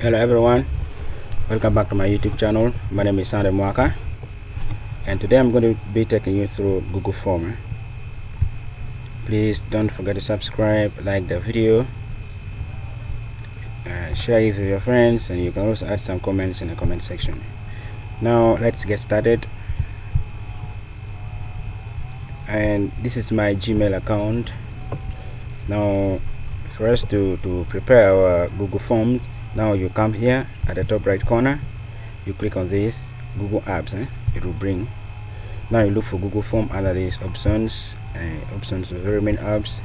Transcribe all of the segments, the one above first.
Hello everyone, welcome back to my YouTube channel. My name is Sande Mwaka, and today I'm going to be taking you through Google Form. Please don't forget to subscribe, like the video, share it with your friends, and you can also add some comments in the comment section. Now let's get started. And this is my Gmail account. Now for us to prepare our Google Forms, now you come here at the top right corner, you click on this Google Apps, it will bring. Now you look for Google Form under these options, options of very many apps,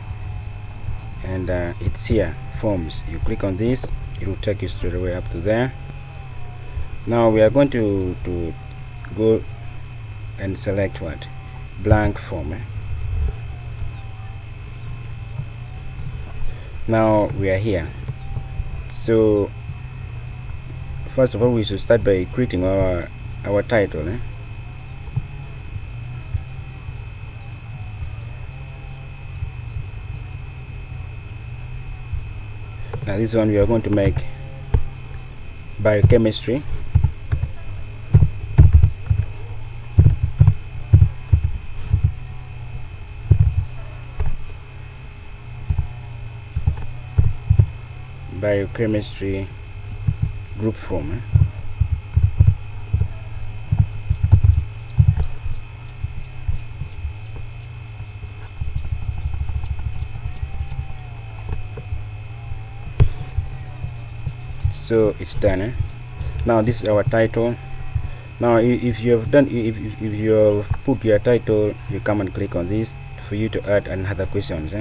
and it's here, Forms. You click on this, it will take you straight away up to there. Now we are going to go and select what? Blank form. Now we are here. So first of all, we should start by creating our title. Now this one we are going to make biochemistry. Biochemistry group form. So it's done. Now this is our title. Now if you have done, if you have put your title, you come and click on this for you to add another questions.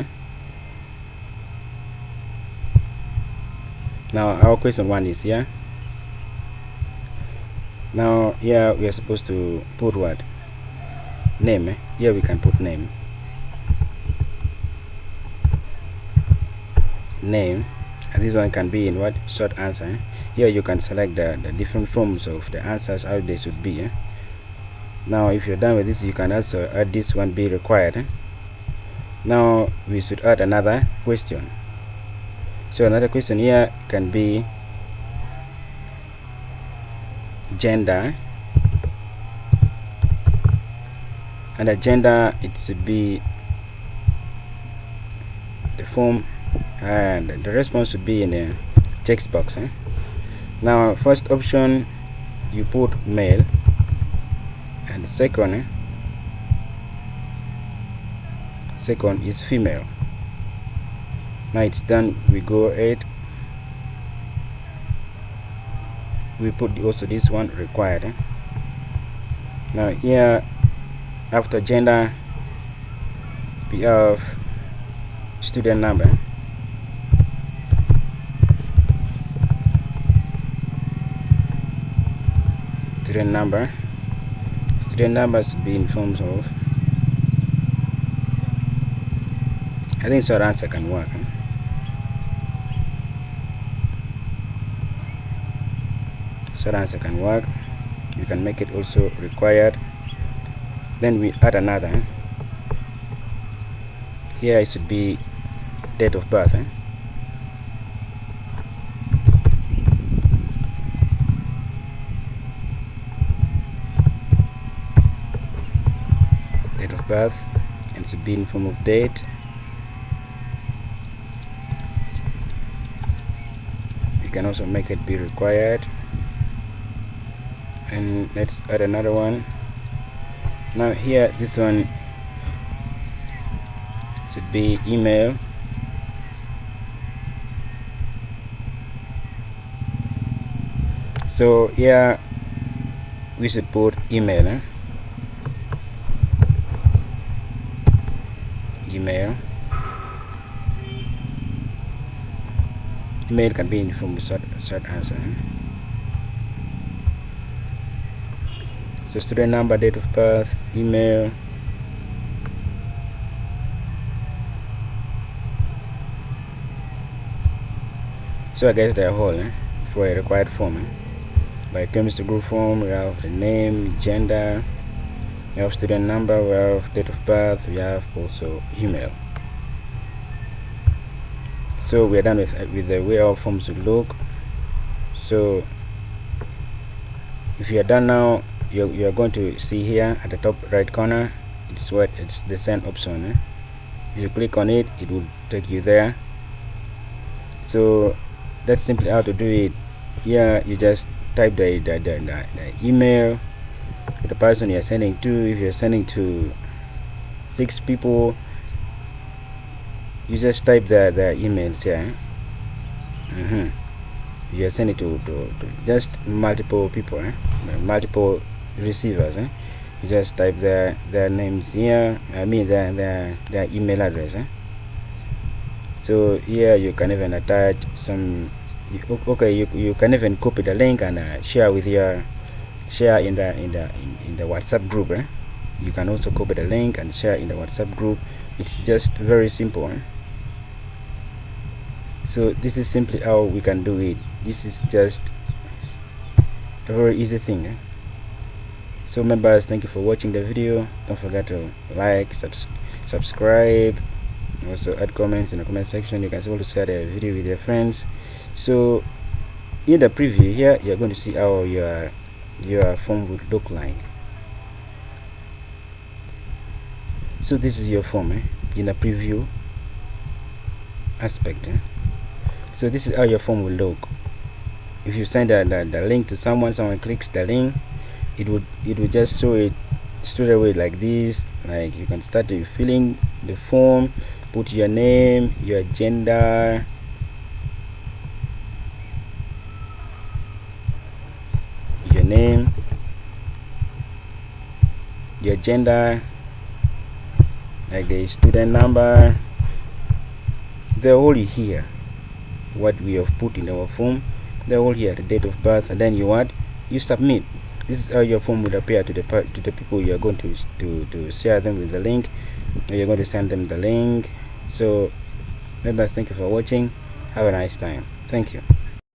Now our question 1 is here. Now here we are supposed to put what? Name. Here we can put name. Name. And this one can be in what? Short answer. Here you can select the different forms of the answers, how they should be. Now if you're done with this, you can also add this one, be required. Now we should add another question. So another question here can be gender, and the gender, it should be the form, and the response should be in the text box. Now first option you put male, and the second is female. Now it's done, we go ahead, we put also this one required. Now here after gender we have student number. Student number should be in forms of, I think short answer can work. Short answer can work. You can make it also required. Then we add another. Here it should be date of birth. Date of birth, and it should be in form of date. You can also make it be required. And let's add another one. Now here this one should be email. So here we should put email. Email can be in form of short answer. So student number, date of birth, email. So I guess they're whole for a required form. Biochemistry group form, we have the name, gender, we have student number, we have date of birth, we have also email. So we are done with the way our forms will look. So So if you are done now, you're going to see here at the top right corner, it's the send option, eh? If you click on it, it will take you there. So that's simply how to do it. Here you just type the email to the person you're sending to. If you're sending to 6 people, you just type the emails here. You send it to just multiple people, multiple receivers. You just type their names here, I mean their email address. So here you can even attach some, you can even copy the link and share in the WhatsApp group. You can also copy the link and share in the WhatsApp group. It's just very simple. So this is simply how we can do it. This is just a very easy thing. So members, thank you for watching the video. Don't forget to like, subscribe, also add comments in the comment section. You can also share the video with your friends. So in the preview here, you're going to see how your form would look like. So this is your form in the preview aspect. So this is how your form will look. If you send the link to someone clicks the link, it would just show it straight away like this. Like you can start filling the form, put your name, your gender, your gender, like the student number, they're all here. What we have put in our form, they're all here, the date of birth, and then you submit. This is how your form would appear to the people you are going to share them with the link, or you're going to send them the link. So remember, thank you for watching. Have a nice time. Thank you.